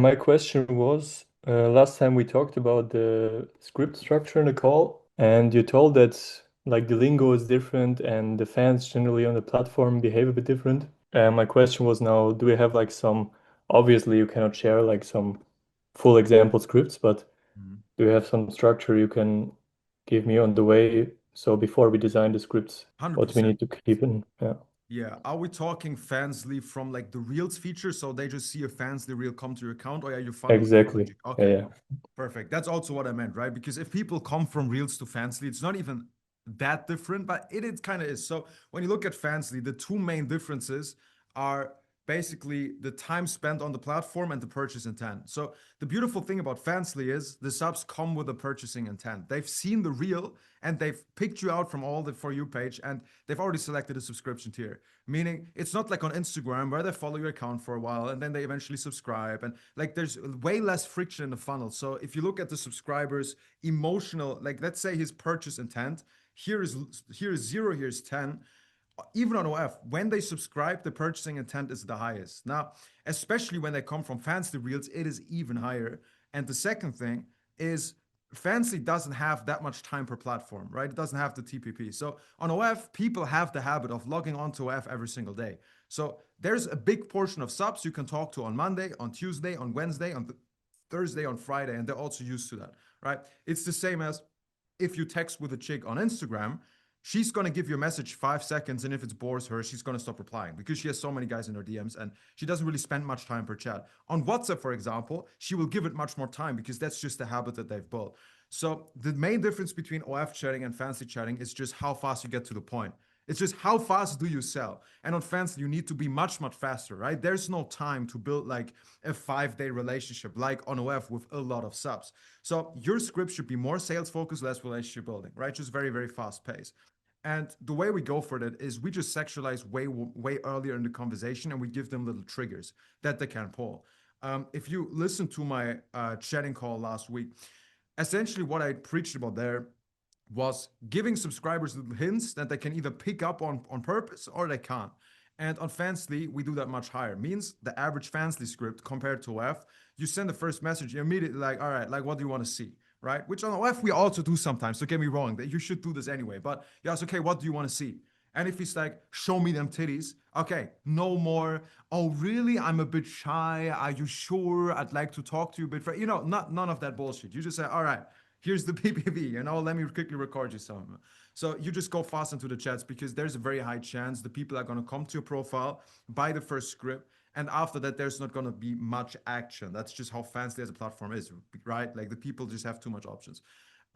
my question was, last time we talked about the script structure in the call, and you told that like the lingo is different and the fans generally on the platform behave a bit different. And my question was now, do we have like some, obviously you cannot share like some full example scripts, but Mhm. do you have some structure you can give me on the way? So before we design the scripts, what we 100%. need to keep in? Yeah, Yeah. Are we talking Fansly from like the Reels feature? So they just see a Fansly Reel come to your account, or are you funneling from exactly. the... Yeah, Okay, yeah, perfect. That's also what I meant, right? Because if people come from Reels to Fansly, it's not even that different, but it kind of is. So when you look at Fansly, the two main differences are basically the time spent on the platform and the purchase intent. So the beautiful thing about Fansly is the subs come with a purchasing intent. They've seen the reel and they've picked you out from all the For You page and they've already selected a subscription tier. Meaning it's not like on Instagram where they follow your account for a while and then they eventually subscribe. And like there's way less friction in the funnel. So if you look at the subscribers' emotional, like let's say his purchase intent, here is 0, here's 10. Even on OF, when they subscribe, the purchasing intent is the highest. Now, especially when they come from Fancy Reels, it is even higher. And the second thing is Fancy doesn't have that much time per platform, right? It doesn't have the TPP. So on OF, people have the habit of logging on to OF every single day. So there's a big portion of subs you can talk to on Monday, on Tuesday, on Wednesday, on Thursday, on Friday, and they're also used to that, right? It's the same as if you text with a chick on Instagram, she's going to give you a message 5 seconds. And if it bores her, she's going to stop replying because she has so many guys in her DMs and she doesn't really spend much time per chat. On WhatsApp, for example, she will give it much more time because that's just the habit that they've built. So the main difference between OF chatting and fancy chatting is just how fast you get to the point. It's just how fast do you sell? And on fancy, you need to be much, much faster, right? There's no time to build like a 5 day relationship like on OF with a lot of subs. So your script should be more sales focused, less relationship building, right? Just very, very fast pace. And the way we go for that is we just sexualize way earlier in the conversation, and we give them little triggers that they can pull. If you listen to my chatting call last week, essentially what I preached about there was giving subscribers little hints that they can either pick up on purpose or they can't. And on Fansly, we do that much higher. Means the average Fansly script compared to OF, you send the first message, you're immediately like, all right, like what do you want to see? Right? Which on OF we also do sometimes. Don't get me wrong, that you should do this anyway. But yeah, it's okay, what do you want to see? And if he's like, show me them titties, okay, no more. Oh, really? I'm a bit shy. Are you sure? I'd like to talk to you a bit. Not none of that bullshit. You just say, all right, here's the PPV, let me quickly record you some. So you just go fast into the chats because there's a very high chance the people are going to come to your profile, buy the first script, and after that, there's not going to be much action. That's just how fancy as a platform is, right? Like the people just have too much options.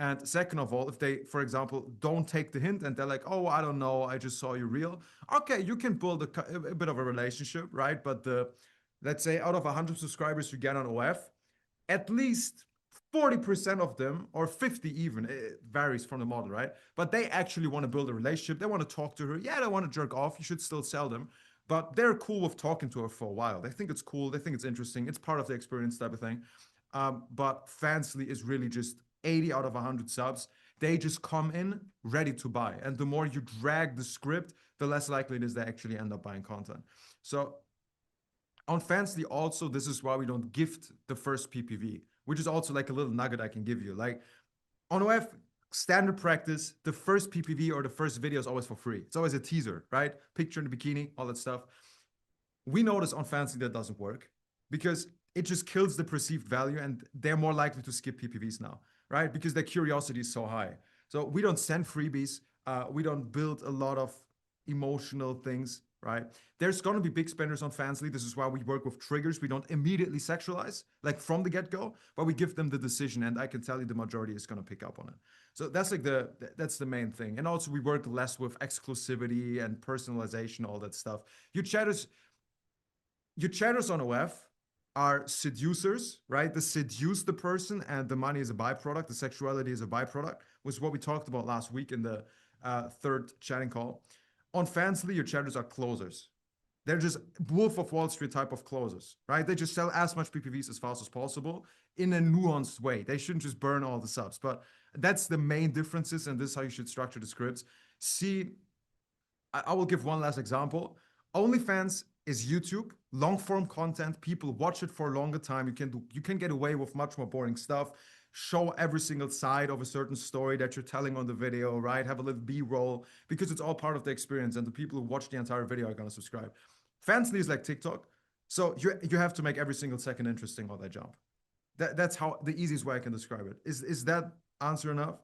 And second of all, if they, for example, don't take the hint and they're like, oh, I don't know, I just saw you reel. Okay, you can build a bit of a relationship, right? But let's say out of 100 subscribers you get on OF, at least 40% of them, or 50 even, it varies from the model, right? But they actually want to build a relationship. They want to talk to her. Yeah, they want to jerk off. You should still sell them. But they're cool with talking to her for a while. They think it's cool. They think it's interesting. It's part of the experience type of thing. But Fansly is really just 80 out of 100 subs. They just come in ready to buy. And the more you drag the script, the less likely it is they actually end up buying content. So on Fansly also, this is why we don't gift the first PPV, which is also like a little nugget I can give you. Like on OF, standard practice, the first PPV or the first video is always for free. It's always a teaser, right? Picture in the bikini, all that stuff. We notice on Fancy that doesn't work because it just kills the perceived value and they're more likely to skip PPVs now, right? Because their curiosity is so high. So we don't send freebies. We don't build a lot of emotional things, right? There's going to be big spenders on Fansly. This is why we work with triggers. We don't immediately sexualize like from the get-go, but we give them the decision. And I can tell you the majority is going to pick up on it. So that's like that's the main thing. And also we work less with exclusivity and personalization, all that stuff. Your chatters on OF are seducers, right? They seduce the person, and the money is a byproduct. The sexuality is a byproduct, which is what we talked about last week in the third chatting call. On Fansly, your chatters are closers. They're just Wolf of Wall Street type of closers, right? They just sell as much PPVs as fast as possible in a nuanced way. They shouldn't just burn all the subs, but that's the main differences, and this is how you should structure the scripts. See, I will give one last example. OnlyFans is YouTube. Long form content, people watch it for a longer time. You can get away with much more boring stuff. Show every single side of a certain story that you're telling on the video, right? Have a little B-roll because it's all part of the experience, and the people who watch the entire video are gonna subscribe. Fansly is like TikTok, so you have to make every single second interesting on that jump. That's how the easiest way I can describe it. Is that answer enough?